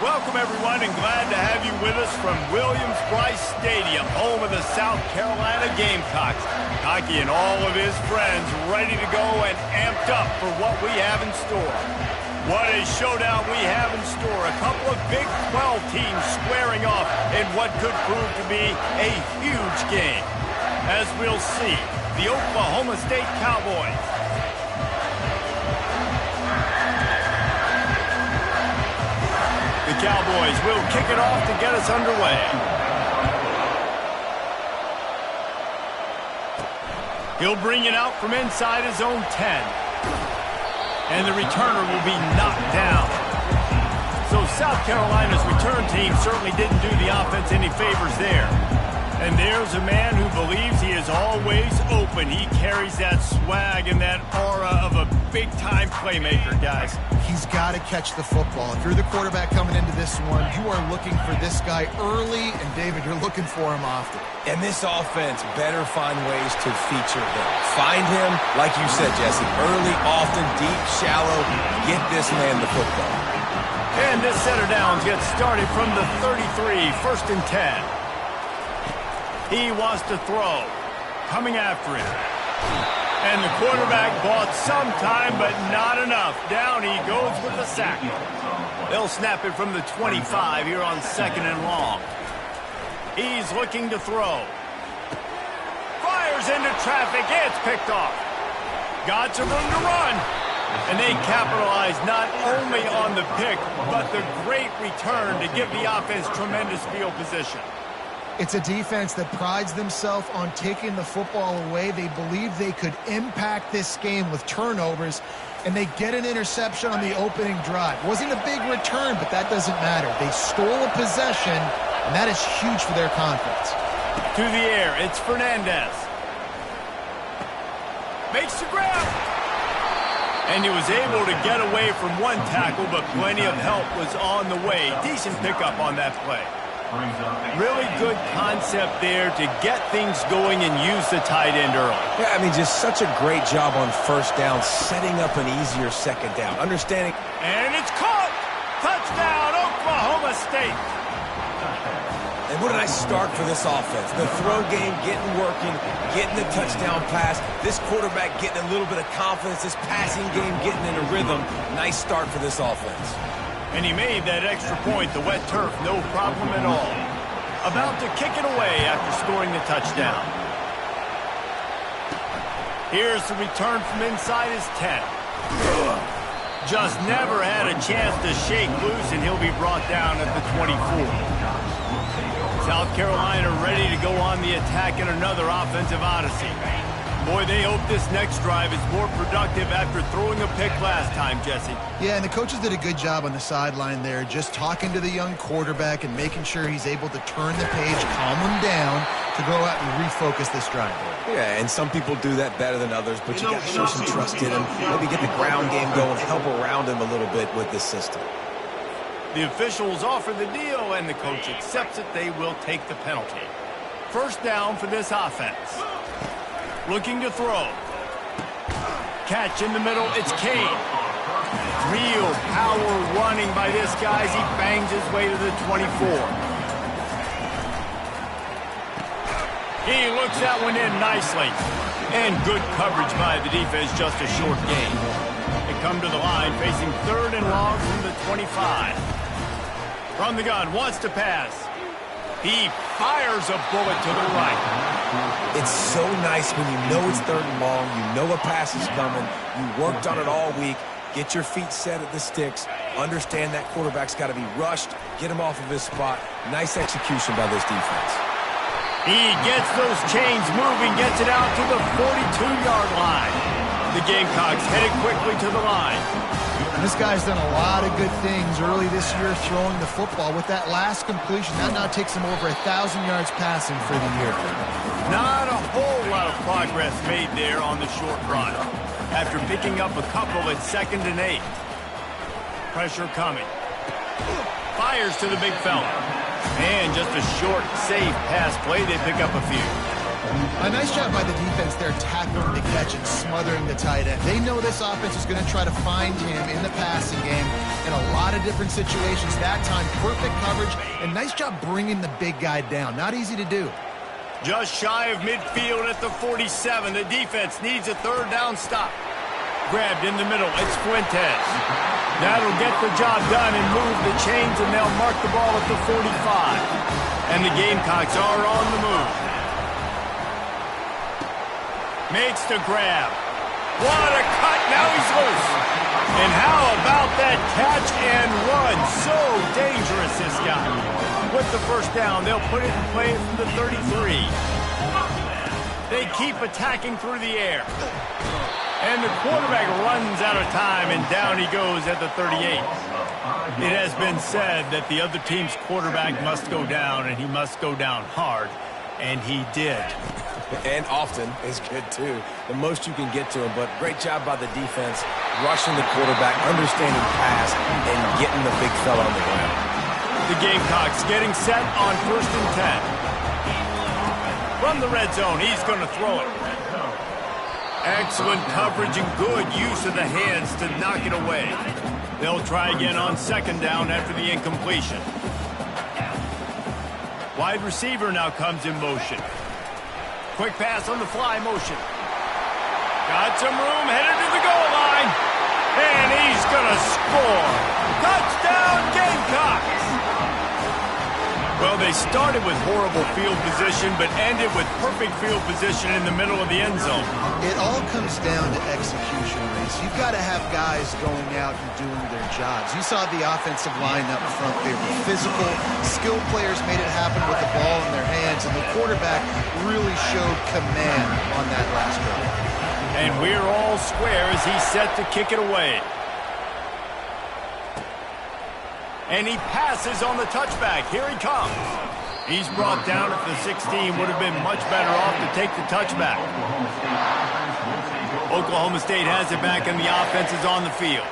Welcome, everyone, and glad to have you with us from Williams-Brice Stadium, home of the South Carolina Gamecocks. Hockey and all of his friends ready to go and amped up for what we have in store. What a showdown we have in store. A couple of Big 12 teams squaring off in what could prove to be a huge game. As we'll see, the Oklahoma State Cowboys Cowboys will kick it off to get us underway. He'll bring it out from inside his own 10. And the returner will be knocked down. So South Carolina's return team certainly didn't do the offense any favors there. And there's a man who believes he is always open. He carries that swag and that aura of a big-time playmaker, guys. He's got to catch the football. If you're the quarterback coming into this one, you are looking for this guy early, and David, you're looking for him often. And this offense better find ways to feature him. Find him, like you said, Jesse, early, often, deep, shallow. Get this man the football. And this set of downs gets started from the 33, 1st and 10. He wants to throw. Coming after him. And the quarterback bought some time, but not enough. Down he goes with the sack. They'll snap it from the 25 here on 2nd and long. He's looking to throw. Fires into traffic. It's picked off. Got some room to run. And they capitalize not only on the pick, but the great return to give the offense tremendous field position. It's a defense that prides themselves on taking the football away. They believe they could impact this game with turnovers, and they get an interception on the opening drive. Wasn't a big return, but that doesn't matter. They stole a possession, and that is huge for their confidence. To the air, it's Fernandez. Makes the grab. And he was able to get away from one tackle, but plenty of help was on the way. Decent pickup on that play. Really good concept there to get things going and use the tight end early. Yeah, I mean, just such a great job on 1st down, setting up an easier 2nd down. Understanding. And it's caught! Touchdown, Oklahoma State! And what a nice start for this offense. The throw game getting working, getting the touchdown pass. This quarterback getting a little bit of confidence. This passing game getting in a rhythm. Nice start for this offense. And he made that extra point, the wet turf, no problem at all. About to kick it away after scoring the touchdown. Here's the return from inside his 10. Just never had a chance to shake loose, and he'll be brought down at the 24. South Carolina ready to go on the attack in another offensive odyssey. Boy, they hope this next drive is more productive after throwing a pick last time, Jesse. Yeah, and the coaches did a good job on the sideline there, just talking to the young quarterback and making sure he's able to turn the page, calm him down, to go out and refocus this drive. Yeah, and some people do that better than others, but you got to show some trust in him. Maybe get the ground game going, help around him a little bit with this system. The officials offer the deal, and the coach accepts it. They will take the penalty. 1st down for this offense. Looking to throw. Catch in the middle, it's Kane. Real power running by this guy as he bangs his way to the 24. He looks that one in nicely. And good coverage by the defense, just a short gain. They come to the line facing 3rd and long from the 25. From the gun, wants to pass. He fires a bullet to the right. It's so nice when you know it's 3rd and long, you know a pass is coming, you worked on it all week, get your feet set at the sticks, understand that quarterback's got to be rushed, get him off of his spot. Nice execution by this defense. He gets those chains moving, gets it out to the 42-yard line. The Gamecocks headed quickly to the line. And this guy's done a lot of good things early this year throwing the football. With that last completion, that now takes him over 1,000 yards passing for the year. Not a whole lot of progress made there on the short run. After picking up a couple at 2nd and 8. Pressure coming. Fires to the big fella. And just a short, safe pass play. They pick up a few. A nice job by the defense there, tackling the catch and smothering the tight end. They know this offense is going to try to find him in the passing game in a lot of different situations. That time, perfect coverage, and nice job bringing the big guy down. Not easy to do. Just shy of midfield at the 47. The defense needs a third down stop. Grabbed in the middle. It's Fuentes. That'll get the job done and move the chains, and they'll mark the ball at the 45. And the Gamecocks are on the move. Makes the grab. What a cut. Now he's loose. And how about that catch and run? So dangerous, this guy. With the first down, they'll put it in play from the 33. They keep attacking through the air. And the quarterback runs out of time, and down he goes at the 38. It has been said that the other team's quarterback must go down, and he must go down hard, and he did. And often is good, too. The most you can get to him, but great job by the defense, rushing the quarterback, understanding pass, and getting the big fella on the ground. The Gamecocks getting set on 1st and 10. From the red zone, he's going to throw it. Excellent coverage and good use of the hands to knock it away. They'll try again on 2nd down after the incompletion. Wide receiver now comes in motion. Quick pass on the fly motion. Got some room, headed to the goal line. And he's going to score. Touchdown, Gamecocks! Well, they started with horrible field position, but ended with perfect field position in the middle of the end zone. It all comes down to execution, Reese. You've got to have guys going out and doing their jobs. You saw the offensive line up front. They were physical. Skilled players made it happen with the ball in their hands, and the quarterback really showed command on that last drive. And we're all square as he's set to kick it away. And he passes on the touchback. Here he comes. He's brought down at the 16. Would have been much better off to take the touchback. Oklahoma State has it back, and the offense is on the field.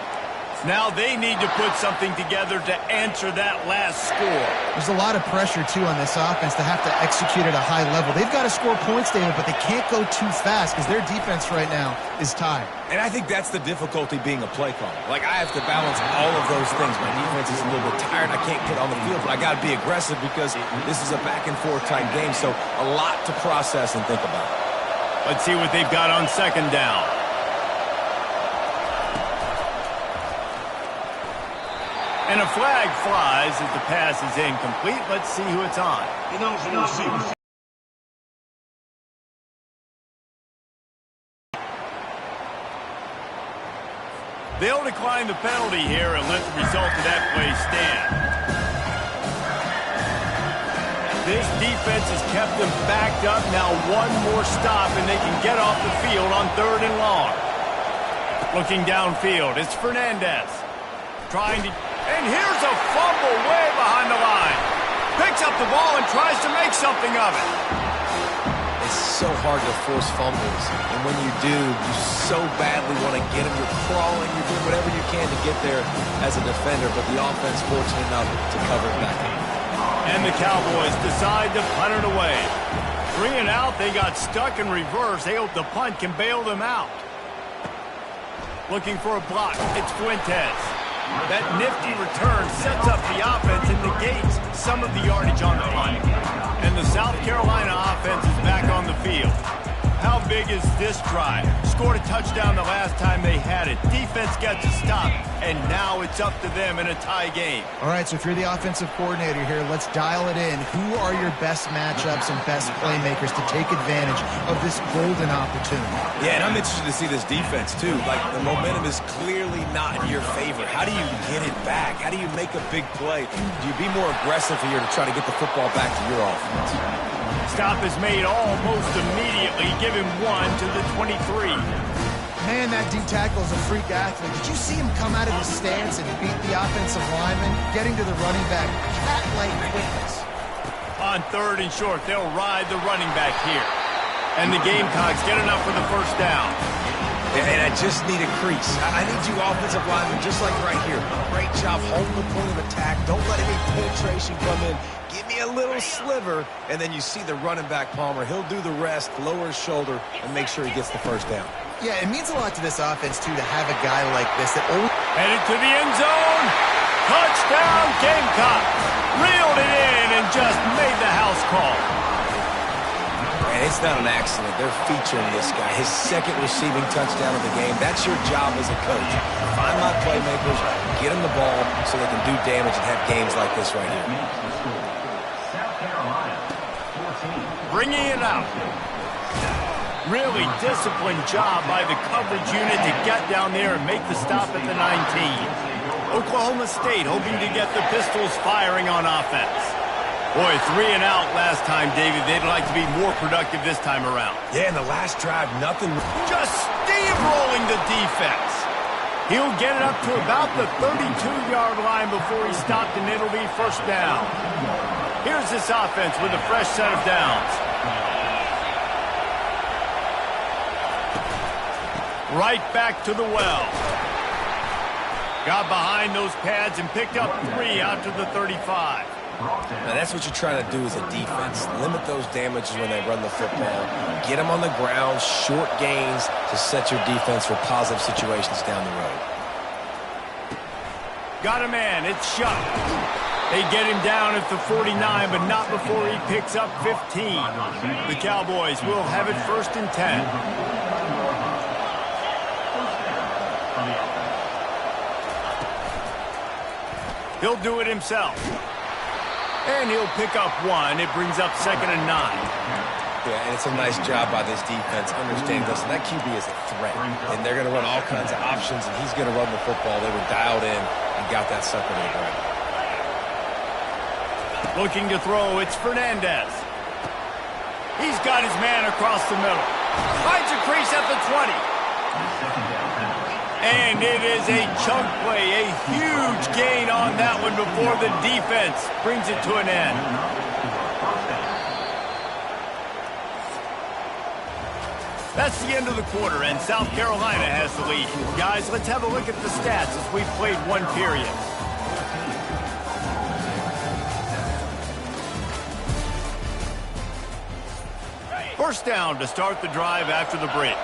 Now they need to put something together to answer that last score. There's a lot of pressure, too, on this offense to have to execute at a high level. They've got to score points, David, but they can't go too fast because their defense right now is tired. And I think that's the difficulty being a play caller. Like, I have to balance all of those things. My defense is a little bit tired. I can't get on the field, but I got to be aggressive because this is a back-and-forth type game, so a lot to process and think about. Let's see what they've got on 2nd down. And a flag flies as the pass is incomplete. Let's see who it's on. They'll decline the penalty here and let the result of that play stand. This defense has kept them backed up. Now one more stop and they can get off the field on 3rd and long. Looking downfield, it's Fernandez. Trying to... And here's a fumble way behind the line. Picks up the ball and tries to make something of it. It's so hard to force fumbles. And when you do, you so badly want to get them. You're crawling, you're doing whatever you can to get there as a defender, but the offense fortunate enough to cover it back in. And the Cowboys decide to punt it away. 3 and out, they got stuck in reverse. They hope the punt can bail them out. Looking for a block. It's Fuentes. That nifty return sets up the offense and negates some of the yardage on the punt. And the South Carolina offense is back on the field. How big is this drive? Scored a touchdown the last time they had it. Defense gets a stop, and now it's up to them in a tie game. All right, so if you're the offensive coordinator here, let's dial it in. Who are your best matchups and best playmakers to take advantage of this golden opportunity? Yeah, and I'm interested to see this defense, too. Like, the momentum is clearly not in your favor. How do you get it back? How do you make a big play? Do you be more aggressive here to try to get the football back to your offense? Stop is made almost immediately. Give him 1 to the 23. Man, that D tackle is a freak athlete. Did you see him come out of his stance and beat the offensive lineman, getting to the running back? Cat-like quickness. On 3rd and short, they'll ride the running back here. And the Gamecocks get enough for the first down. And I just need a crease. I need you offensive linemen just like right here. Great job holding the point of attack. Don't let any penetration come in. Give me a little sliver, and then you see the running back, Palmer. He'll do the rest, lower his shoulder, and make sure he gets the first down. Yeah, it means a lot to this offense, too, to have a guy like this that always... Headed to the end zone. Touchdown, Gamecocks. Reeled it in and just made the house call. And it's not an accident. They're featuring this guy. His second receiving touchdown of the game. That's your job as a coach. Find my playmakers, get them the ball so they can do damage and have games like this right here. Bringing it out. Really disciplined job by the coverage unit to get down there and make the stop at the 19. Oklahoma State hoping to get the Pistols firing on offense. Boy, 3 and out last time, David. They'd like to be more productive this time around. Yeah, in the last drive, nothing. Just steamrolling the defense. He'll get it up to about the 32-yard line before he stopped, and it'll be first down. Here's this offense with a fresh set of downs. Right back to the well. Got behind those pads and picked up 3 out to the 35. Now that's what you're trying to do as a defense. Limit those damages when they run the football. Get them on the ground, short gains to set your defense for positive situations down the road. Got a man. It's Shuck. They get him down at the 49, but not before he picks up 15. The Cowboys will have it first and 10. He'll do it himself. And he'll pick up 1. It brings up 2nd and 9. Yeah, and it's a nice job by this defense. Understand this, that QB is a threat. And they're going to run all kinds of options, and he's going to run the football. They were dialed in and got that sucker to the ground. Looking to throw, it's Fernandez. He's got his man across the middle. Finds a crease at the 20. And it is a chunk play, a huge gain on that one before the defense brings it to an end. That's the end of the quarter, and South Carolina has the lead. Guys, let's have a look at the stats as we've played 1 period. First down to start the drive after the break.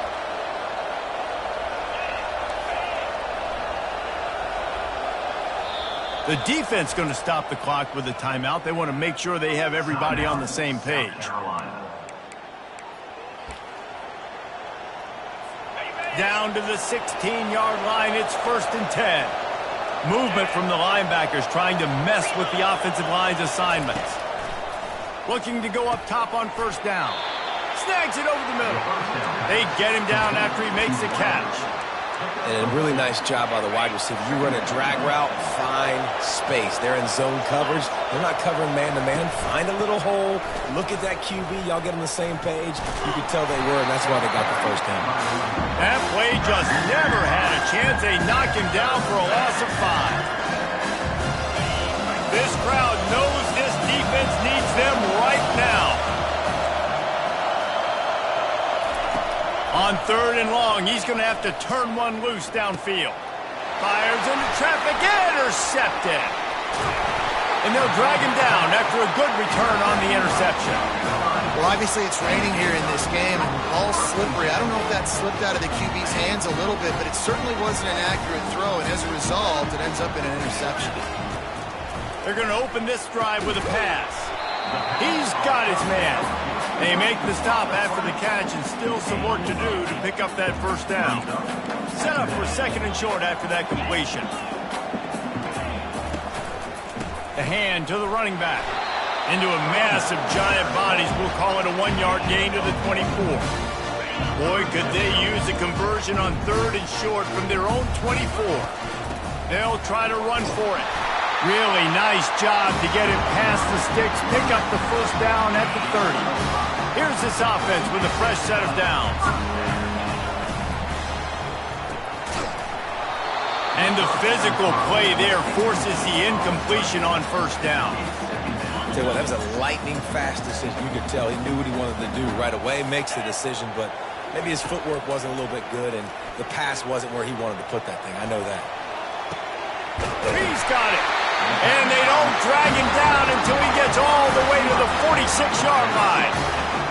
The defense going to stop the clock with a timeout. They want to make sure they have everybody on the same page. Down to the 16-yard line. It's first and 10. Movement from the linebackers trying to mess with the offensive line's assignments. Looking to go up top on first down. Snags it over the middle. They get him down after he makes the catch. And a really nice job by the wide receiver. You run a drag route, find space. They're in zone coverage. They're not covering man-to-man. Find a little hole. Look at that QB. Y'all get on the same page. You could tell they were, and that's why they got the first down. That play just never had a chance. They knock him down for a loss of 5. This crowd knows this defense needs them right now. On 3rd and long, he's going to have to turn one loose downfield. Fires into traffic, intercepted. And they'll drag him down after a good return on the interception. Well, obviously it's raining here in this game, and all slippery. I don't know if that slipped out of the QB's hands a little bit, but it certainly wasn't an accurate throw, and as a result, it ends up in an interception. They're going to open this drive with a pass. He's got his man. They make the stop after the catch, and still some work to do to pick up that first down. Set up for 2nd and short after that completion. The hand to the running back. Into a mass of giant bodies. We'll call it a 1-yard gain to the 24. Boy, could they use a conversion on 3rd and short from their own 24. They'll try to run for it. Really nice job to get him past the sticks, pick up the first down at the 30. Here's this offense with a fresh set of downs. And the physical play there forces the incompletion on first down. Tell you what, that was a lightning fast decision. You could tell he knew what he wanted to do right away, makes the decision, but Maybe his footwork wasn't a little bit good, and the pass wasn't where he wanted to put that thing. I know that. He's got it. And they don't drag him down until he gets all the way to the 46-yard line.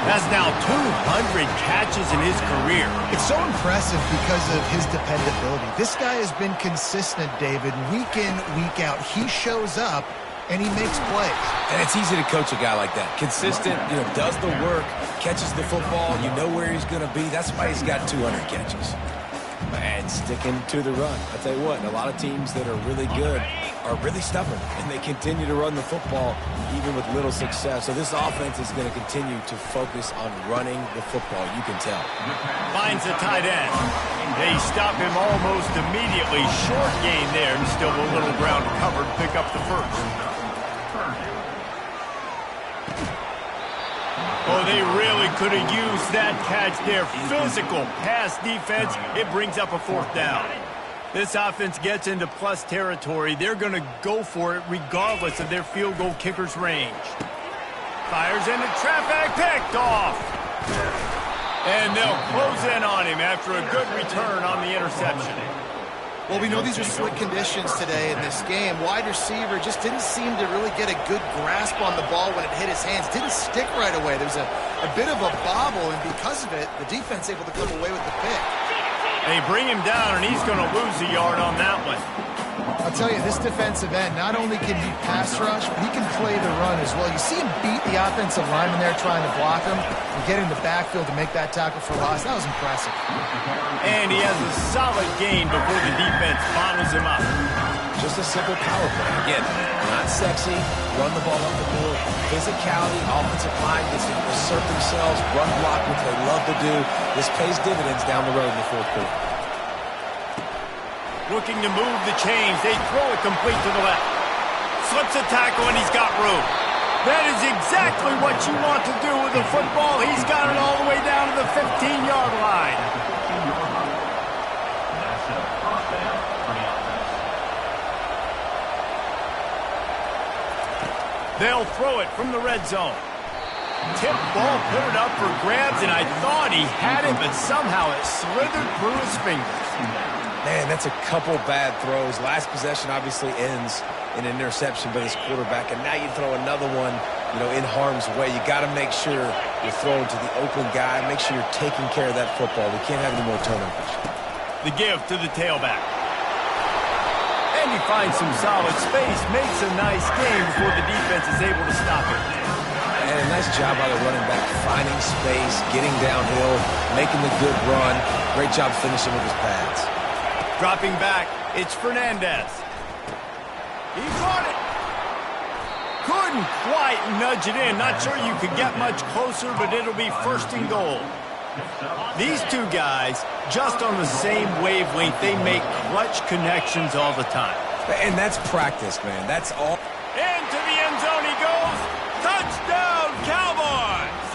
That's now 200 catches in his career. It's so impressive because of his dependability. This guy has been consistent, David, week in, week out. He shows up, and he makes plays. And it's easy to coach a guy like that. Consistent, does the work, catches the football, you know where he's going to be. That's why he's got 200 catches. And sticking to the run. I'll tell you what, a lot of teams that are really good are really stubborn, and they continue to run the football even with little success. So this offense is going to continue to focus on running the football, you can tell. Finds the tight end. They stop him almost immediately. Short gain there, and still a little ground covered. Pick up the first. Oh, they really could have used that catch there. Physical pass defense. It brings up a fourth down. This offense gets into plus territory. They're going to go for it regardless of their field goal kicker's range. Fires into traffic. Picked off. And they'll close in on him after a good return on the interception. Well, we know these are slick conditions today in this game. Wide receiver just didn't seem to really get a good grasp on the ball when it hit his hands. Didn't stick right away. There's a bit of a bobble, and because of it, the defense able to come away with the pick. They bring him down, and he's going to lose a yard on that one. I'll tell you, this defensive end, not only can he pass rush, but he can play the run as well. You see him beat the offensive lineman there trying to block him and get in the backfield to make that tackle for loss. That was impressive. And he has a solid gain before the defense bottles him up. Just a simple power play. Again, not sexy, run the ball up the middle, physicality, offensive line gets to assert themselves, run block, which they love to do. This pays dividends down the road in the fourth quarter. Looking to move the chains. They throw it complete to the left. Slips a tackle, and he's got room. That is exactly what you want to do with the football. He's got it all the way down to the 15-yard line. They'll throw it from the red zone. Tip ball, put it up for grabs, and I thought he had it, but somehow it slithered through his fingers. Man, that's a couple bad throws. Last possession obviously ends in an interception by this quarterback, and now you throw another one, in harm's way. You got to make sure you're throwing to the open guy. Make sure you're taking care of that football. We can't have any more turnovers. The give to the tailback. And he finds some solid space, makes a nice game before the defense is able to stop it. And a nice job by the running back, finding space, getting downhill, making the good run. Great job finishing with his pads. Dropping back, it's Fernandez. He caught it. Couldn't quite nudge it in. Not sure you could get much closer, but it'll be first and goal. These two guys, just on the same wavelength, they make clutch connections all the time. And that's practice, man. That's all. Into the end zone he goes. Touchdown, Cowboys!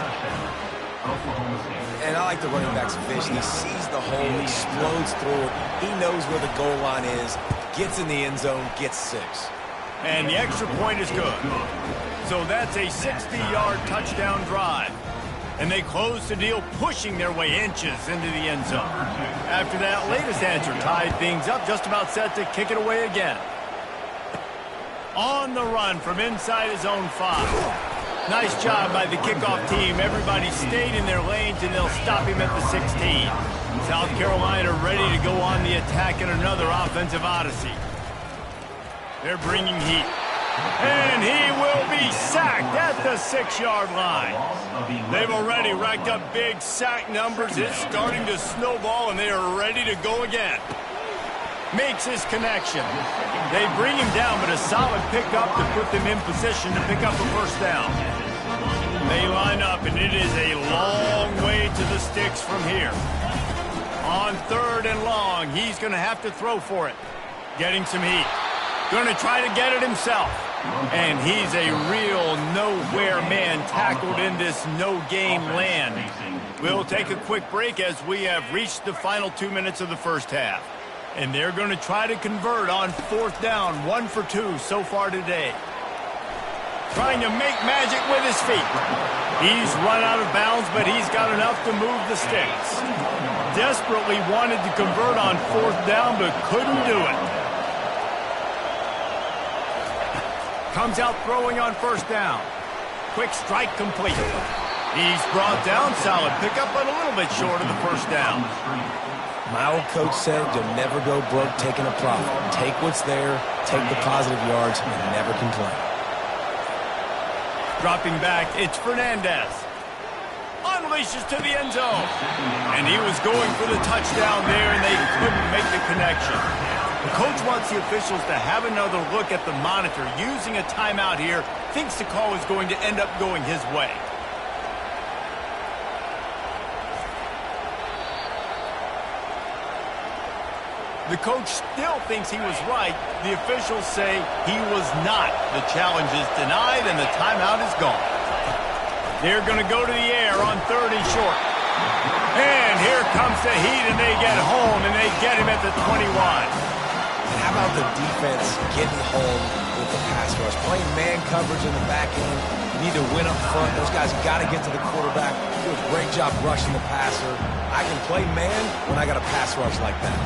And I like the running back's vision. He sees the hole, explodes through it. He knows where the goal line is, gets in the end zone, gets 6. And the extra point is good. So that's a 60-yard touchdown drive. And they close the deal, pushing their way inches into the end zone. After that latest answer tied things up, just about set to kick it away again. On the run from inside his own 5. Nice job by the kickoff team. Everybody stayed in their lanes, and they'll stop him at the 16. South Carolina ready to go on the attack in another offensive odyssey. They're bringing heat. And he will be sacked at the 6-yard line. They've already racked up big sack numbers. It's starting to snowball, and they are ready to go again. Makes his connection. They bring him down, but a solid pickup to put them in position to pick up a first down. They line up, and it is a long way to the sticks from here. On 3rd and long, he's going to have to throw for it. Getting some heat. Going to try to get it himself. And he's a real nowhere man tackled in this no-gain land. We'll take a quick break as we have reached the final 2 minutes of the first half. And they're going to try to convert on 4th down, 1 for 2 so far today. Trying to make magic with his feet. He's run out of bounds, but he's got enough to move the sticks. Desperately wanted to convert on 4th down, but couldn't do it. Comes out throwing on 1st down. Quick strike complete. He's brought down, solid pickup, but a little bit short of the 1st down. My old coach said you'll never go broke taking a profit. Take what's there, take the positive yards, and never complain. Dropping back, it's Fernandez. Unleashes to the end zone. And he was going for the touchdown there, and they couldn't make the connection. The coach wants the officials to have another look at the monitor. Using a timeout here, thinks the call is going to end up going his way. The coach still thinks he was right. The officials say he was not. The challenge is denied, and the timeout is gone. They're going to go to the air on 3rd and short. And here comes the heat, and they get home, and they get him at the 21. And how about the defense getting home with the pass rush? Playing man coverage in the back end. You need to win up front. Those guys got to get to the quarterback. Do a great job rushing the passer. I can play man when I got a pass rush like that.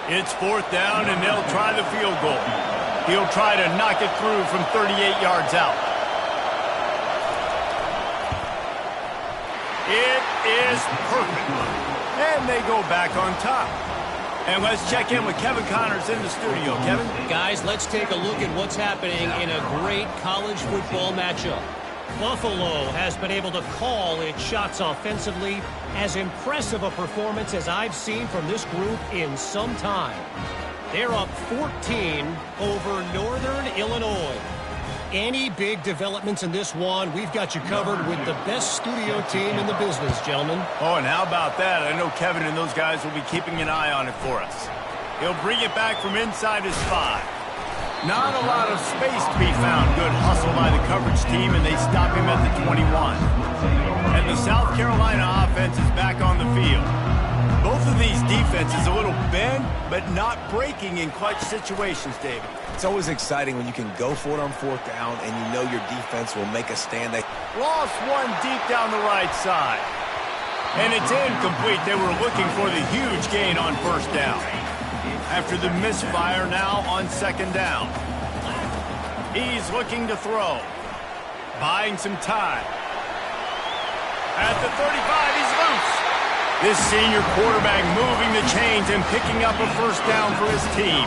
It's 4th down, and they'll try the field goal. He'll try to knock it through from 38 yards out. It is perfect. And they go back on top. And let's check in with Kevin Connors in the studio. Kevin? Guys, let's take a look at what's happening in a great college football matchup. Buffalo has been able to call its shots offensively. As impressive a performance as I've seen from this group in some time. They're up 14 over Northern Illinois. Any big developments in this one, we've got you covered with the best studio team in the business, gentlemen. Oh, and how about that? I know Kevin and those guys will be keeping an eye on it for us. He'll bring it back from inside his 5. Not a lot of space to be found. Good hustle by the coverage team, and they stop him at the 21. And the South Carolina offense is back on the field. Both of these defenses a little bent, but not breaking in clutch situations, David. It's always exciting when you can go for it on 4th down and you know your defense will make a stand. Lost one deep down the right side. And it's incomplete. They were looking for the huge gain on 1st down. After the misfire now on 2nd down. He's looking to throw. Buying some time. At the 35, he's loose. This senior quarterback moving the chains and picking up a 1st down for his team.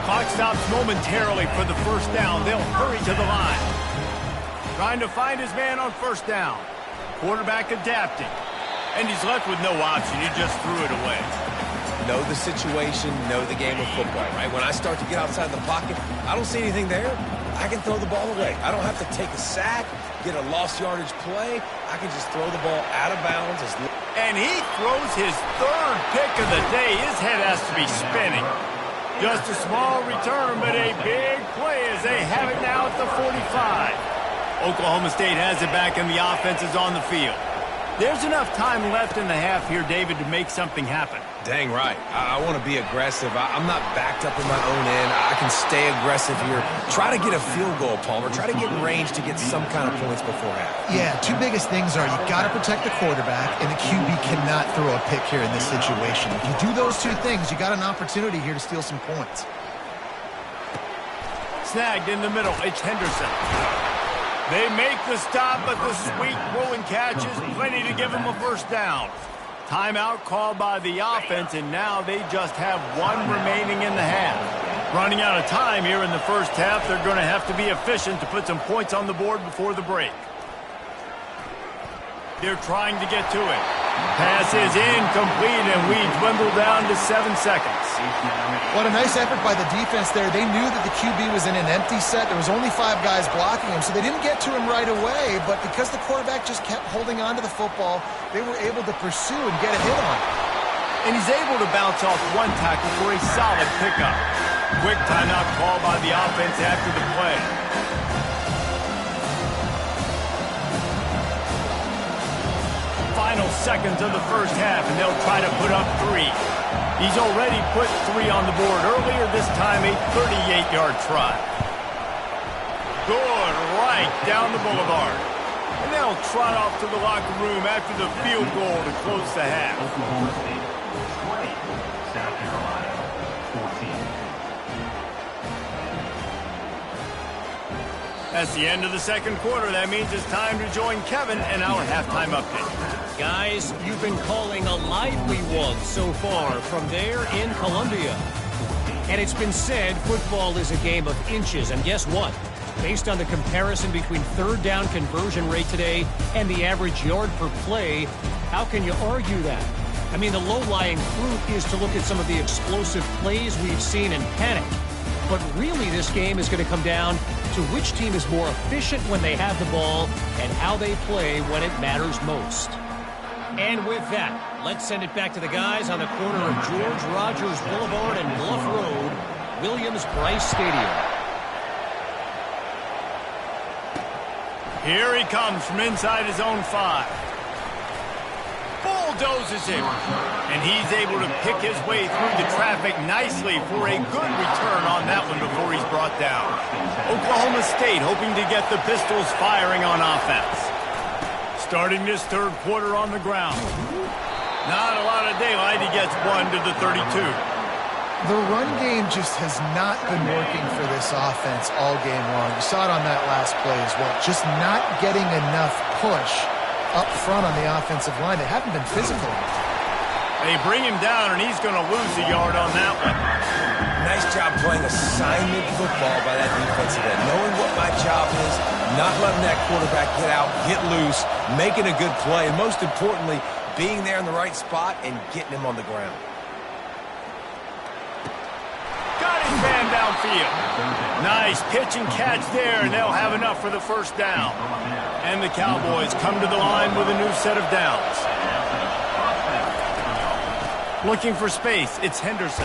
Clock stops momentarily for the 1st down. They'll hurry to the line. Trying to find his man on 1st down. Quarterback adapting. And he's left with no option. He just threw it away. Know the situation, know the game of football, right? When I start to get outside the pocket, I don't see anything there. I can throw the ball away. I don't have to take a sack, get a lost yardage play. I can just throw the ball out of bounds. And he throws his 3rd pick of the day. His head has to be spinning. Just a small return, but a big play as they have it now at the 45. Oklahoma State has it back, and the offense is on the field. There's enough time left in the half here, David, to make something happen. Dang right. I want to be aggressive. I'm not backed up in my own end. I can stay aggressive here. Try to get a field goal, Palmer. Try to get in range to get some kind of points before half. Yeah, 2 biggest things are you got to protect the quarterback, and the QB cannot throw a pick here in this situation. If you do those 2 things, you got an opportunity here to steal some points. Snagged in the middle. It's Henderson. They make the stop, but the sweet rolling catch is plenty to give them a 1st down. Timeout called by the offense, and now they just have 1 remaining in the half. Running out of time here in the 1st half, they're going to have to be efficient to put some points on the board before the break. They're trying to get to it. Pass is incomplete, and we dwindle down to 7 seconds. What a nice effort by the defense there. They knew that the QB was in an empty set. There was only 5 guys blocking him, so they didn't get to him right away. But because the quarterback just kept holding on to the football, they were able to pursue and get a hit on him. And he's able to bounce off 1 tackle for a solid pickup. Quick timeout call by the offense after the play. Final seconds of the first half, and they'll try to put up 3. He's already put 3 on the board earlier, this time a 38-yard try. Good right down the boulevard. And they'll trot off to the locker room after the field goal to close the half. Oklahoma State 20, South Carolina 14. That's the end of the second quarter. That means it's time to join Kevin and our halftime update. Guys, you've been calling a lively one so far from there in Columbia. And it's been said football is a game of inches. And guess what? Based on the comparison between third down conversion rate today and the average yard per play, how can you argue that? I mean, the low-lying fruit is to look at some of the explosive plays we've seen and panic. But really, this game is going to come down to which team is more efficient when they have the ball and how they play when it matters most. And with that, let's send it back to the guys on the corner of George Rogers Boulevard and Bluff Road, Williams-Brice Stadium. Here he comes from inside his own 5. Bulldozes him. And he's able to pick his way through the traffic nicely for a good return on that one before he's brought down. Oklahoma State hoping to get the Pistols firing on offense. Starting this third quarter on the ground. Not a lot of daylight. He gets 1 to the 32. The run game just has not been working for this offense all game long. You saw it on that last play as well. Just not getting enough push up front on the offensive line. They haven't been physical. They bring him down, and he's going to lose a yard on that one. Nice job playing assignment football by that defensive end. Knowing what my job is, not letting that quarterback get out, get loose, making a good play, and most importantly, being there in the right spot and getting him on the ground. Got his man downfield. Nice pitch and catch there, and they'll have enough for the first down. And the Cowboys come to the line with a new set of downs. Looking for space, it's Henderson.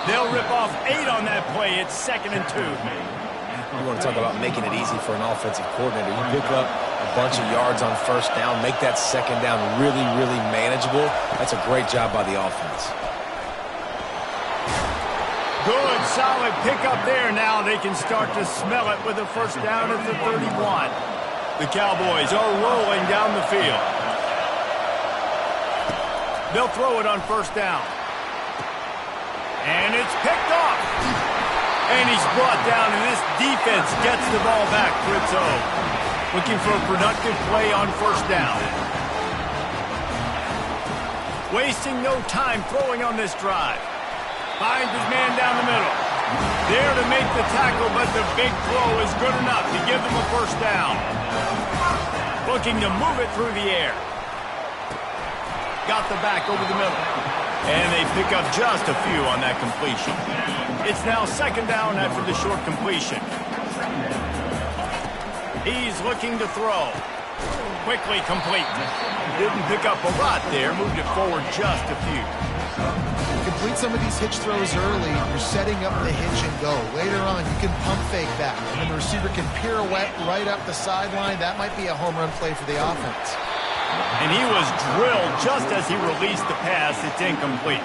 They'll rip off 8 on that play. It's 2nd and 2. You want to talk about making it easy for an offensive coordinator. You pick up a bunch of yards on first down, make that second down really, really manageable. That's a great job by the offense. Good, solid pickup there. Now they can start to smell it with a first down at the 31. The Cowboys are rolling down the field. They'll throw it on first down. And it's picked off. And he's brought down, and this defense gets the ball back for its own. Looking for a productive play on first down. Wasting no time throwing on this drive. Finds his man down the middle. There to make the tackle, but the big throw is good enough to give them a first down. Looking to move it through the air. Got the back over the middle. And they pick up just a few on that completion. It's now 2nd down after the short completion. He's looking to throw. Quickly complete. Didn't pick up a lot there. Moved it forward just a few. Complete some of these hitch throws early. You're setting up the hitch and go. Later on, you can pump fake that. And then the receiver can pirouette right up the sideline. That might be a home run play for the offense. And he was drilled just as he released the pass. It's incomplete.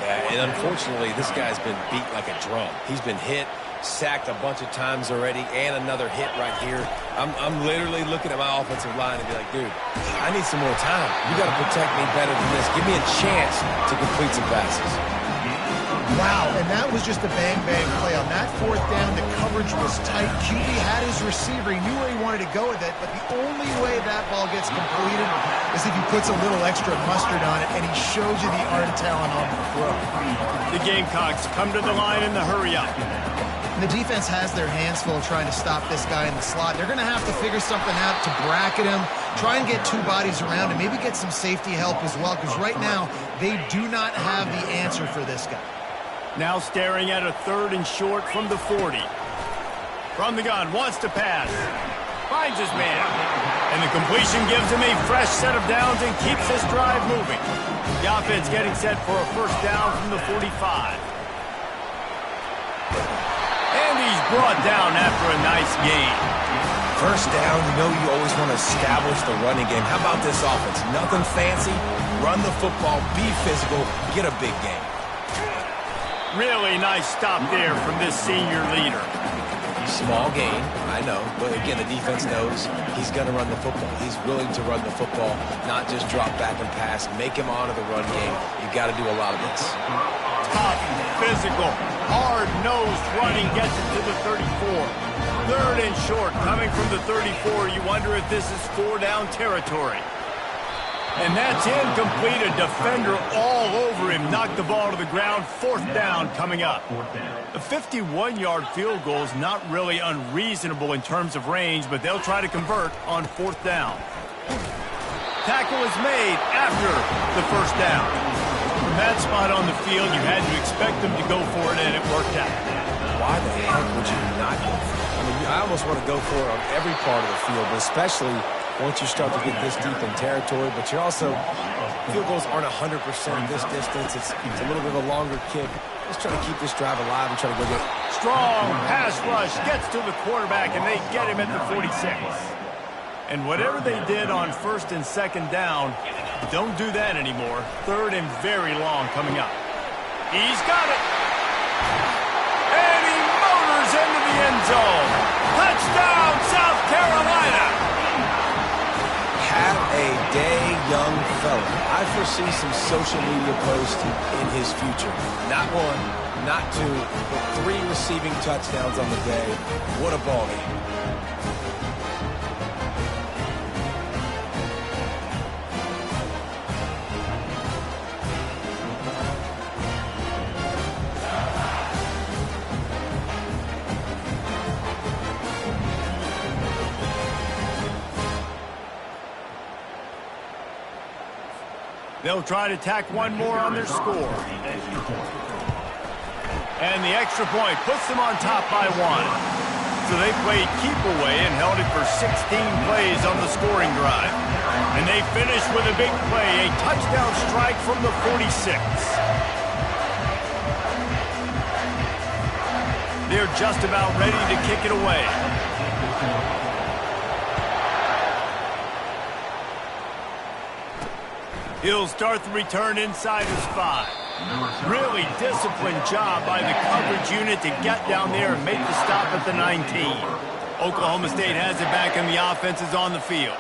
Yeah, and unfortunately, this guy's been beat like a drum. He's been hit, sacked a bunch of times already, and another hit right here. I'm literally looking at my offensive line and be like, dude, I need some more time. You got to protect me better than this. Give me a chance to complete some passes. Wow, and that was just a bang-bang play. On that 4th down, the coverage was tight. QB had his receiver. He knew where he wanted to go with it, but the only way that ball gets completed is if he puts a little extra mustard on it, and he shows you the art and talent on the throw. The Gamecocks come to the line in the hurry-up. And the defense has their hands full trying to stop this guy in the slot. They're going to have to figure something out to bracket him, try and get 2 bodies around him, maybe get some safety help as well, because right now they do not have the answer for this guy. Now staring at a 3rd and short from the 40. From the gun, wants to pass. Finds his man. And the completion gives him a fresh set of downs and keeps this drive moving. The offense getting set for a first down from the 45. And he's brought down after a nice gain. First down, you know you always want to establish the running game. How about this offense? Nothing fancy. Run the football, be physical, get a big game. Really nice stop there from this senior leader. Small gain, I know, but again, the defense knows he's going to run the football. He's willing to run the football, not just drop back and pass, make him honor the run game. You got to do a lot of this. Tough, physical, hard-nosed running gets it to the 34. Third and short, coming from the 34. You wonder if this is 4-down territory. And that's incomplete. A defender all over him. Knocked the ball to the ground. Fourth down coming up. A 51-yard field goal is not really unreasonable in terms of range, but they'll try to convert on fourth down. Tackle is made after the first down. From that spot on the field, you had to expect them to go for it, and it worked out. Why the heck would you not go for it? I mean, I almost want to go for it on every part of the field, but especially once you start to get this deep in territory. But you're also, field goals aren't 100% this distance. It's a little bit of a longer kick. Just try to keep this drive alive and try to go get it. Strong pass rush gets to the quarterback, and they get him at the 46. And whatever they did on first and second down, don't do that anymore. Third and very long coming up. He's got it. And he motors into the end zone. Touchdown, South Carolina. Have a day, young fella. I foresee some social media posts in his future. Not one, not two, but 3 receiving touchdowns on the day. What a ball game. They'll try to tack one more on their score. And the extra point puts them on top by 1. So they played keep away and held it for 16 plays on the scoring drive. And they finished with a big play, a touchdown strike from the 46. They're just about ready to kick it away. He'll start the return inside his 5. Really disciplined job by the coverage unit to get down there and make the stop at the 19. Oklahoma State has it back and the offense is on the field.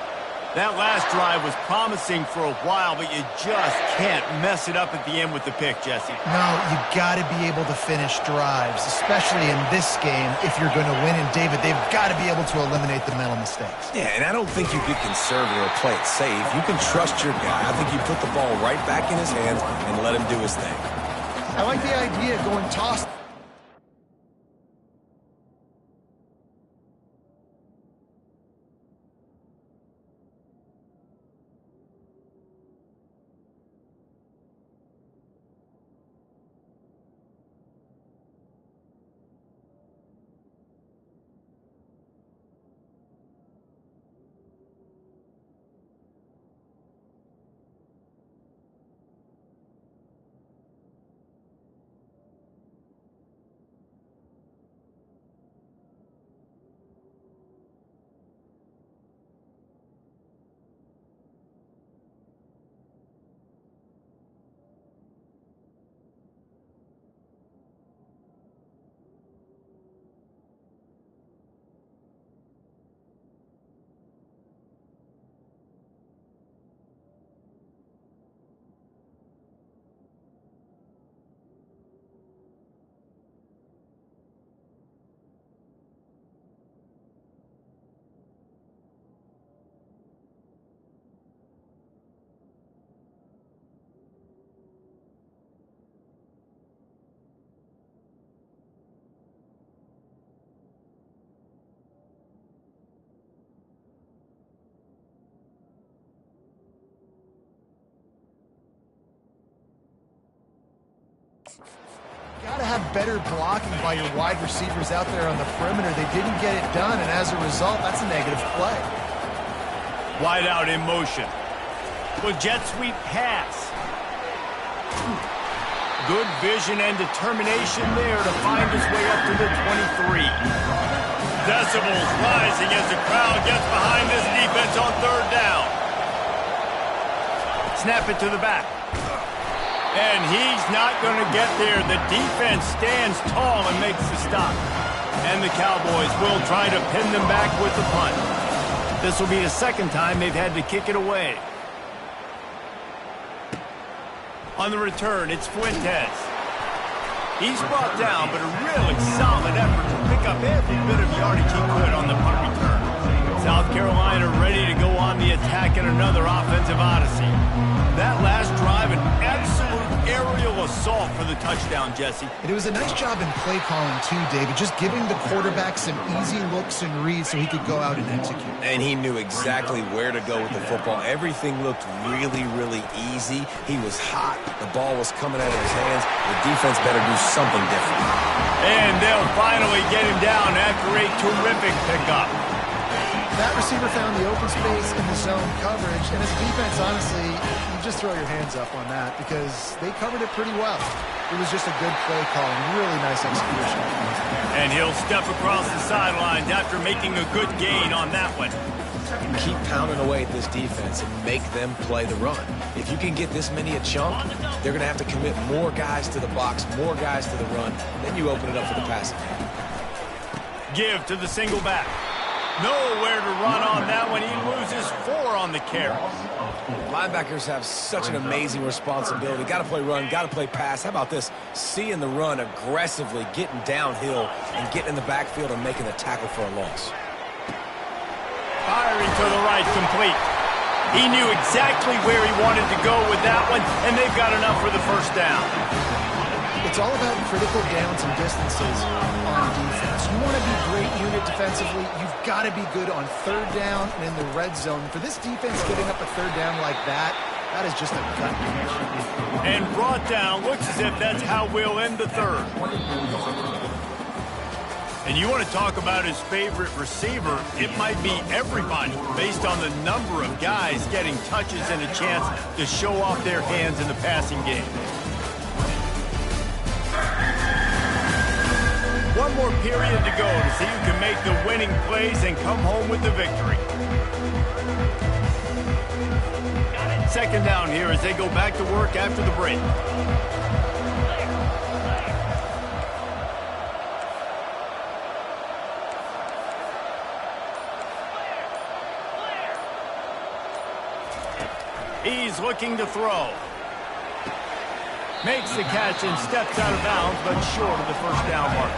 That last drive was promising for a while, but you just can't mess it up at the end with the pick, Jesse. No, you got to be able to finish drives, especially in this game. If you're going to win, and David, they've got to be able to eliminate the mental mistakes. Yeah, and I don't think you get conservative or play it safe. You can trust your guy. I think you put the ball right back in his hands and let him do his thing. I like the idea of going toss. Got to have better blocking by your wide receivers out there on the perimeter. They didn't get it done, and as a result, that's a negative play. Wide out in motion. With jet sweep pass. Good vision and determination there to find his way up to the 23. Decibels rising as the crowd gets behind this defense on third down. Snap it to the back. And he's not going to get there. The defense stands tall and makes the stop. And the Cowboys will try to pin them back with the punt. This will be the second time they've had to kick it away. On the return, it's Fuentes. He's brought down, but a really solid effort to pick up every bit of yardage he could on the punt return. South Carolina ready to go on the attack in another offensive odyssey. That last drive, an absolute aerial assault for the touchdown, Jesse. It was a nice job in play calling too, David, just giving the quarterback some easy looks and reads so he could go out and execute. And he knew exactly where to go with the football. Everything looked really, really easy. He was hot. The ball was coming out of his hands. The defense better do something different. And they'll finally get him down after a terrific pickup. That receiver found the open space in the zone coverage, and as a defense, honestly, you just throw your hands up on that because they covered it pretty well. It was just a good play call and really nice execution. And he'll step across the sidelines after making a good gain on that one. Keep pounding away at this defense and make them play the run. If you can get this many a chunk, they're going to have to commit more guys to the box, more guys to the run. Then you open it up for the passing game. Give to the single back. Nowhere to run on that one. He loses 4 on the carry. Linebackers have such an amazing responsibility. Got to play run, got to play pass. How about this? Seeing the run aggressively, getting downhill, and getting in the backfield and making a tackle for a loss. Firing to the right, complete. He knew exactly where he wanted to go with that one, and they've got enough for the first down. It's all about critical downs and distances on defense. You want to be great unit defensively, you've got to be good on third down and in the red zone. For this defense giving up a third down like that, that is just a gut punch. And brought down, looks as if that's how we'll end the third. And you want to talk about his favorite receiver, it might be everybody based on the number of guys getting touches and a chance to show off their hands in the passing game. One more period to go to see who can make the winning plays and come home with the victory. Second down here as they go back to work after the break. He's looking to throw. Makes the catch and steps out of bounds, but short of the first down mark.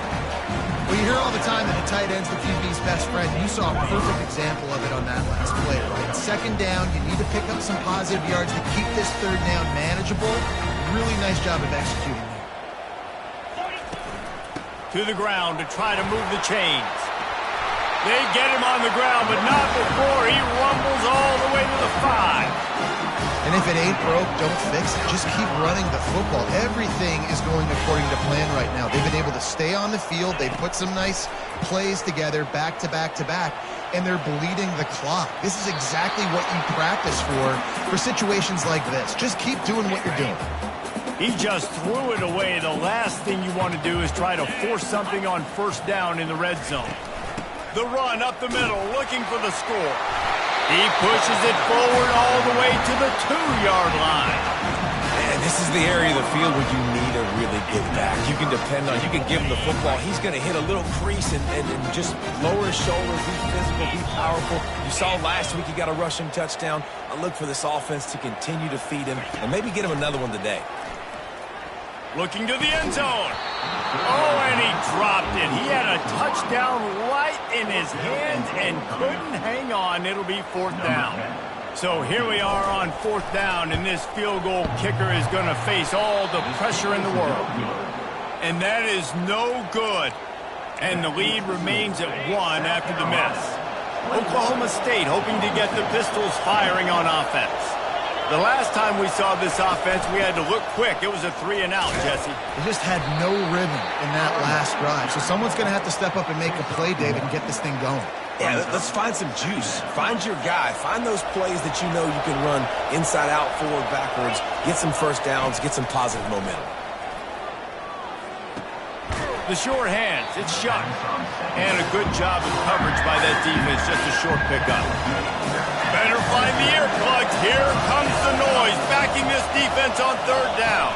Well, you hear all the time that a tight end's the QB's best friend. You saw a perfect example of it on that last play, right? Second down, you need to pick up some positive yards to keep this third down manageable. Really nice job of executing there. To the ground to try to move the chains. They get him on the ground, but not before he rumbles all the way to the 5. And if it ain't broke, don't fix it. Just keep running the football. Everything is going according to plan right now. They've been able to stay on the field. They put some nice plays together back to back to back, and they're bleeding the clock. This is exactly what you practice for situations like this. Just keep doing what you're doing. He just threw it away. The last thing you want to do is try to force something on first down in the red zone. The run up the middle, looking for the score. He pushes it forward all the way to the 2-yard line. And this is the area of the field where you need a really good back. You can depend on, you can give him the football. He's going to hit a little crease and just lower his shoulders, be physical, be powerful. You saw last week he got a rushing touchdown. I look for this offense to continue to feed him and maybe get him another one today. Looking to the end zone. Oh, and he dropped it. He had a touchdown right in his hands and couldn't hang on. It'll be fourth down. So here we are on fourth down, and this field goal kicker is going to face all the pressure in the world. And that is no good. And the lead remains at 1 after the miss. Oklahoma State hoping to get the Pistols firing on offense. The last time we saw this offense, we had to look quick. It was a 3-and-out, Jesse. They just had no rhythm in that last drive. So someone's going to have to step up and make a play, David, and get this thing going. Yeah, let's find some juice. Find your guy. Find those plays that you know you can run inside out, forward, backwards. Get some first downs. Get some positive momentum. The short hands, it's shut. And a good job of coverage by that defense, just a short pickup. Better find the earplugs. Here comes the noise, backing this defense on third down.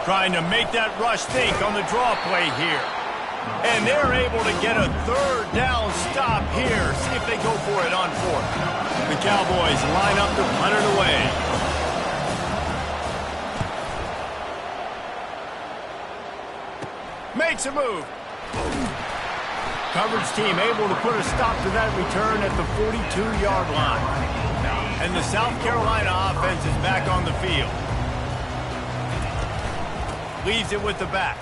Trying to make that rush think on the draw play here. And they're able to get a third down stop here. See if they go for it on fourth. The Cowboys line up to punt it away. Makes a move. Coverage team able to put a stop to that return at the 42-yard line. And the South Carolina offense is back on the field. Leaves it with the back.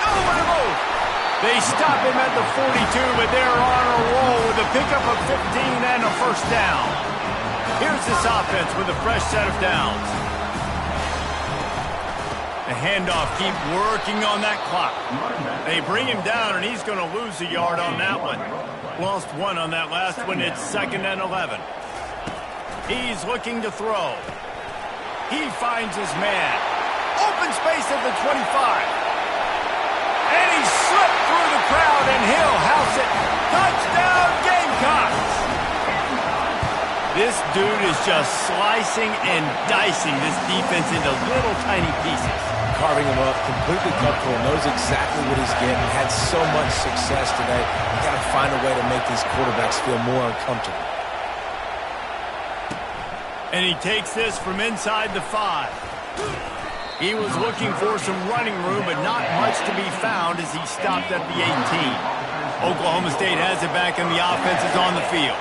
Oh, what a move! They stop him at the 42, but they're on a roll with a pickup of 15 and a first down. Here's this offense with a fresh set of downs. The handoff, keep working on that clock. They bring him down, and he's going to lose a yard on that one. Lost one on that last one. It's 2nd and 11. He's looking to throw. He finds his man. Open space at the 25. And he slipped through the crowd, and he'll house it. Touchdown, Gamecocks! This dude is just slicing and dicing this defense into little tiny pieces. Carving him up, completely comfortable, knows exactly what he's getting, had so much success today. You got to find a way to make these quarterbacks feel more uncomfortable. And he takes this from inside the 5. He was looking for some running room, but not much to be found as he stopped at the 18. Oklahoma State has it back, and the offense is on the field.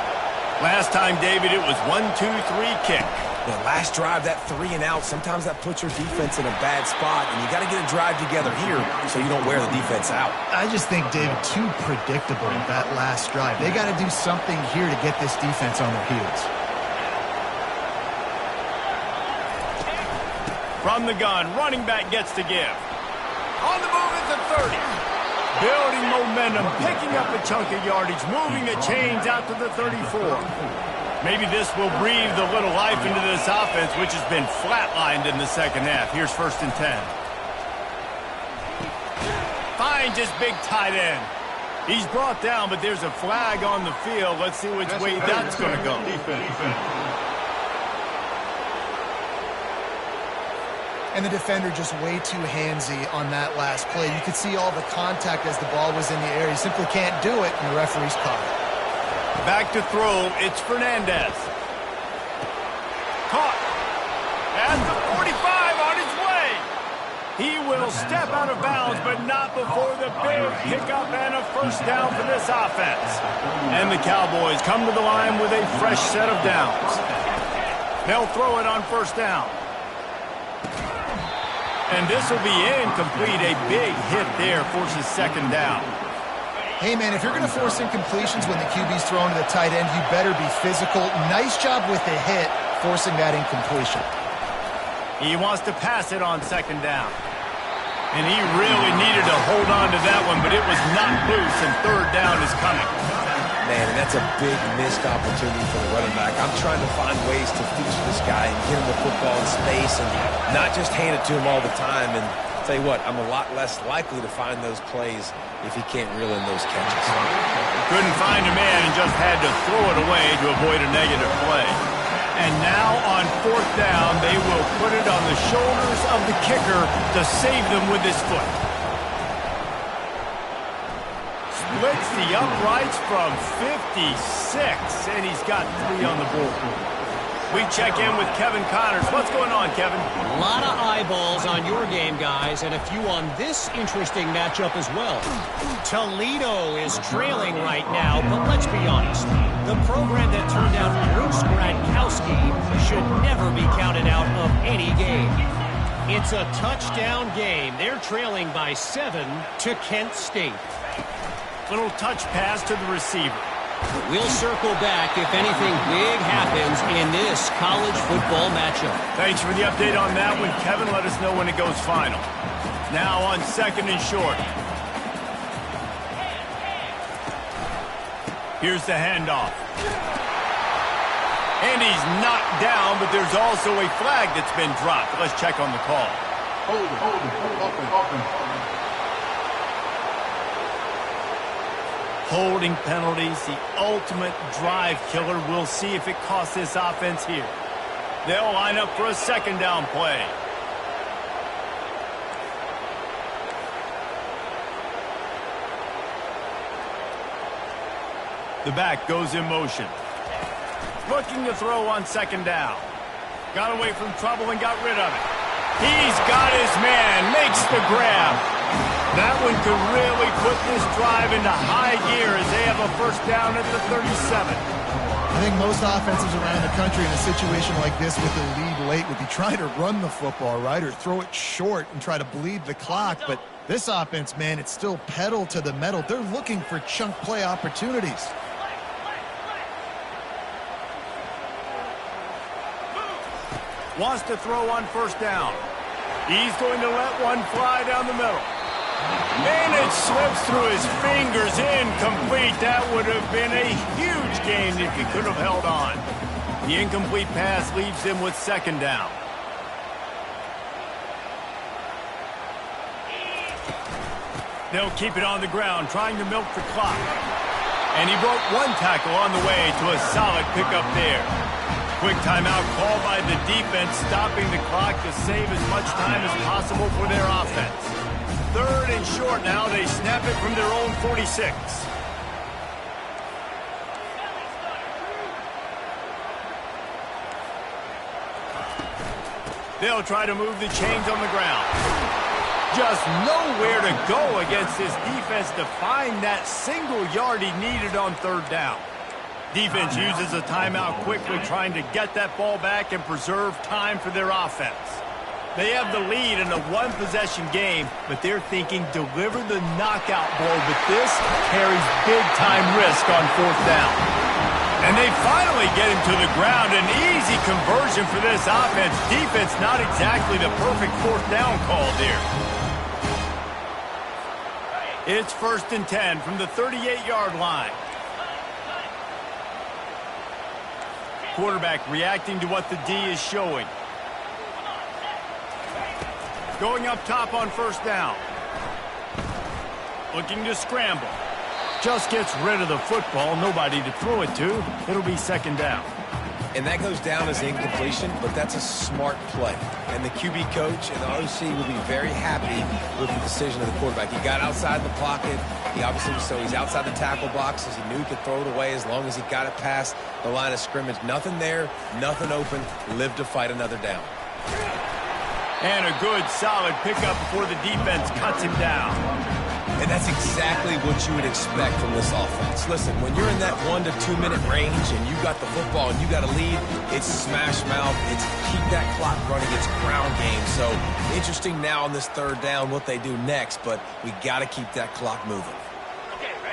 Last time, David, it was 1-2-3 kick. The last drive, that 3 and out, sometimes that puts your defense in a bad spot, and you got to get a drive together here so you don't wear the defense out. I just think, David, too predictable that last drive. They got to do something here to get this defense on their heels. From the gun, running back gets to give. On the move at the 30. Building momentum, picking up a chunk of yardage, moving the chains out to the 34. Maybe this will breathe a little life into this offense, which has been flatlined in the second half. Here's 1st and 10. Finds his big tight end. He's brought down, but there's a flag on the field. Let's see which way that's going to go. And the defender just way too handsy on that last play. You could see all the contact as the ball was in the air. He simply can't do it, and the referee's caught it. Back to throw, it's Fernandez. Caught. At the 45 on his way. He will step out of bounds, but not before the big pickup and a first down for this offense. And the Cowboys come to the line with a fresh set of downs. They'll throw it on first down. And this will be incomplete. A big hit there forces second down. Hey, man, if you're going to force incompletions when the QB's thrown to the tight end, you better be physical. Nice job with the hit, forcing that incompletion. He wants to pass it on second down. And he really needed to hold on to that one, but it was not loose, and third down is coming. Man, and that's a big missed opportunity for the running back. I'm trying to find ways to feature this guy and get him the football in space and not just hand it to him all the time. And tell you what, I'm a lot less likely to find those plays if he can't reel in those catches. Couldn't find a man and just had to throw it away to avoid a negative play. And now on fourth down, they will put it on the shoulders of the kicker to save them with his foot. Splits the uprights from 56, and he's got 3 on the board. We check in with Kevin Connors. What's going on, Kevin? A lot of eyeballs on your game, guys, and a few on this interesting matchup as well. Toledo is trailing right now, but let's be honest. The program that turned out Bruce Gradkowski should never be counted out of any game. It's a touchdown game. They're trailing by 7 to Kent State. Little touch pass to the receiver. We'll circle back if anything big happens in this college football matchup. Thanks for the update on that one, Kevin. Let us know when it goes final. Now on second and short. Here's the handoff. And he's knocked down, but there's also a flag that's been dropped. Let's check on the call. Holding penalties, the ultimate drive killer. We'll see if it costs this offense here. They'll line up for a second down play. The back goes in motion. Looking to throw on second down. Got away from trouble and got rid of it. He's got his man, makes the grab. That one could really put this drive into high gear as they have a first down at the 37. I think most offenses around the country in a situation like this with the lead late would be trying to run the football, right, or throw it short and try to bleed the clock. But this offense, man, it's still pedal to the metal. They're looking for chunk play opportunities. Wants to throw on first down. He's going to let one fly down the middle. And it slips through his fingers, incomplete. That would have been a huge gain if he could have held on. The incomplete pass leaves him with second down. They'll keep it on the ground, trying to milk the clock. And he broke one tackle on the way to a solid pickup there. Quick timeout called by the defense, stopping the clock to save as much time as possible for their offense. Third and short now. They snap it from their own 46. They'll try to move the chains on the ground. Just nowhere to go against this defense to find that single yard he needed on third down. Defense uses a timeout quickly, trying to get that ball back and preserve time for their offense. They have the lead in a one-possession game, but they're thinking deliver the knockout blow, but this carries big-time risk on fourth down. And they finally get him to the ground. An easy conversion for this offense. Defense not exactly the perfect fourth down call there. It's 1st and 10 from the 38-yard line. Quarterback reacting to what the D is showing. Going up top on first down. Looking to scramble. Just gets rid of the football. Nobody to throw it to. It'll be second down. And that goes down as incompletion, but that's a smart play. And the QB coach and the OC will be very happy with the decision of the quarterback. He got outside the pocket. He obviously, so he's outside the tackle boxes. He knew he could throw it away as long as he got it past the line of scrimmage. Nothing there, nothing open. Live to fight another down. And a good, solid pickup before the defense cuts him down. And that's exactly what you would expect from this offense. Listen, when you're in that 1 to 2 minute range and you got the football and you got a lead, it's smash mouth, it's keep that clock running, it's ground game. So interesting now on this third down what they do next, but we got to keep that clock moving.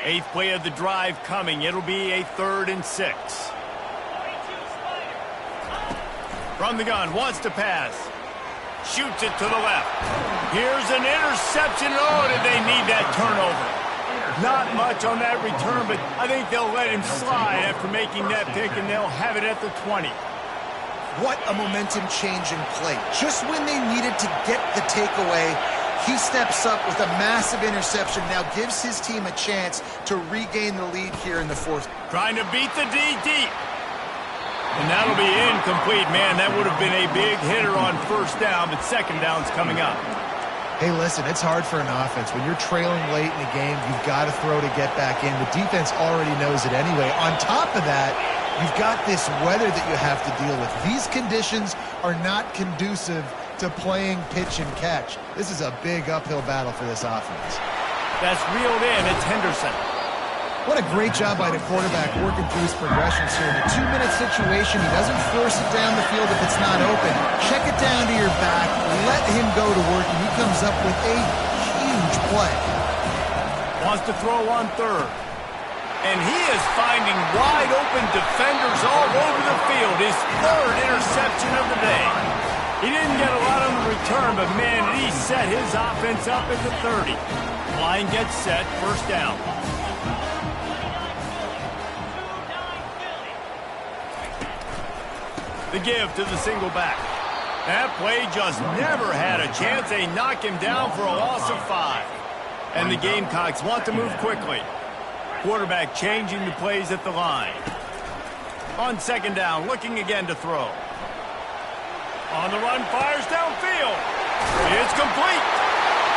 8th play of the drive coming. It'll be a 3rd and 6. From the gun, wants to pass. Shoots it to the left. Here's an interception. Oh, did they need that turnover? Not much on that return, but I think they'll let him slide after making that pick, and they'll have it at the 20. What a momentum change in play. Just when they needed to get the takeaway, he steps up with a massive interception. Now gives his team a chance to regain the lead here in the fourth. Trying to beat the D deep. And that'll be incomplete. Man, that would have been a big hitter on first down, but second down's coming up. Hey, listen, it's hard for an offense. When you're trailing late in the game, you've got to throw to get back in. The defense already knows it anyway. On top of that, you've got this weather that you have to deal with. These conditions are not conducive to playing pitch and catch. This is a big uphill battle for this offense. That's reeled in. It's Henderson. What a great job by the quarterback working through his progressions here. In a 2-minute situation, he doesn't force it down the field if it's not open. Check it down to your back, let him go to work, and he comes up with a huge play. Wants to throw on third. And he is finding wide open defenders all over the field. His 3rd interception of the day. He didn't get a lot on the return, but man, he set his offense up at the 30. Line gets set, first down. The give to the single back. That play just never had a chance. They knock him down for a loss of 5. And the Gamecocks want to move quickly. Quarterback changing the plays at the line. On second down, looking again to throw. On the run, fires downfield. It's complete.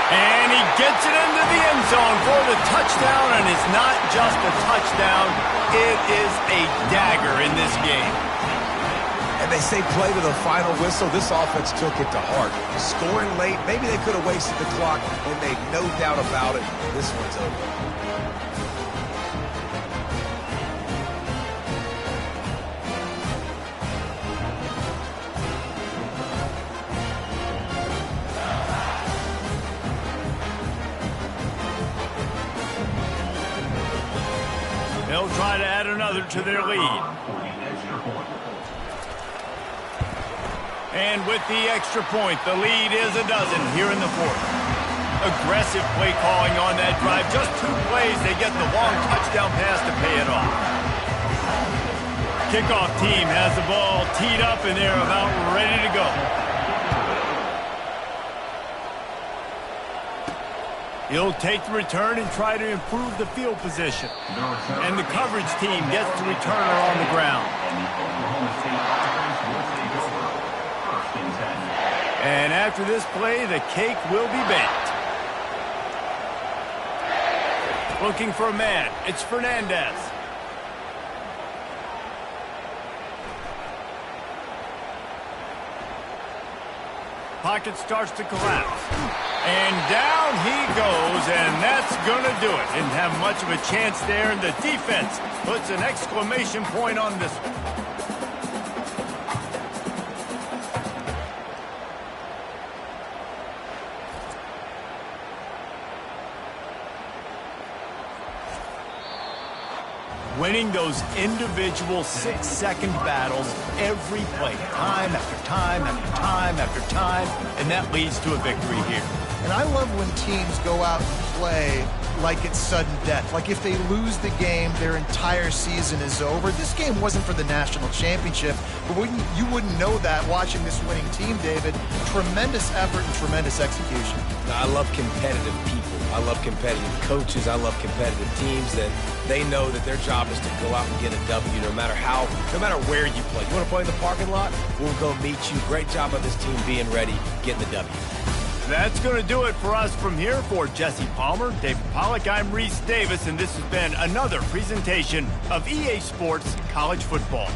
And he gets it into the end zone for the touchdown, and it's not just a touchdown, it is a dagger in this game. And they say play to the final whistle. This offense took it to heart. Scoring late, maybe they could have wasted the clock. They made no doubt about it. This one's over. They'll try to add another to their lead. And with the extra point, the lead is a dozen here in the fourth. Aggressive play calling on that drive. Just 2 plays, they get the long touchdown pass to pay it off. Kickoff team has the ball teed up, and they're about ready to go. He'll take the return and try to improve the field position. And the coverage team gets the returner on the ground. And after this play, the cake will be baked. Looking for a man. It's Fernandez. Pocket starts to collapse. And down he goes, and that's going to do it. Didn't have much of a chance there, and the defense puts an exclamation point on this one. Winning those individual 6-second battles every play, time after time after time after time, and that leads to a victory here. And I love when teams go out and play like it's sudden death. Like if they lose the game, their entire season is over. This game wasn't for the national championship, but you wouldn't know that watching this winning team, David. Tremendous effort and tremendous execution. I love competitive people. I love competitive coaches. I love competitive teams that they know that their job is to go out and get a W no matter where you play. You want to play in the parking lot? We'll go meet you. Great job by this team being ready, getting the W. That's going to do it for us from here. For Jesse Palmer, David Pollack, I'm Reese Davis, and this has been another presentation of EA Sports College Football.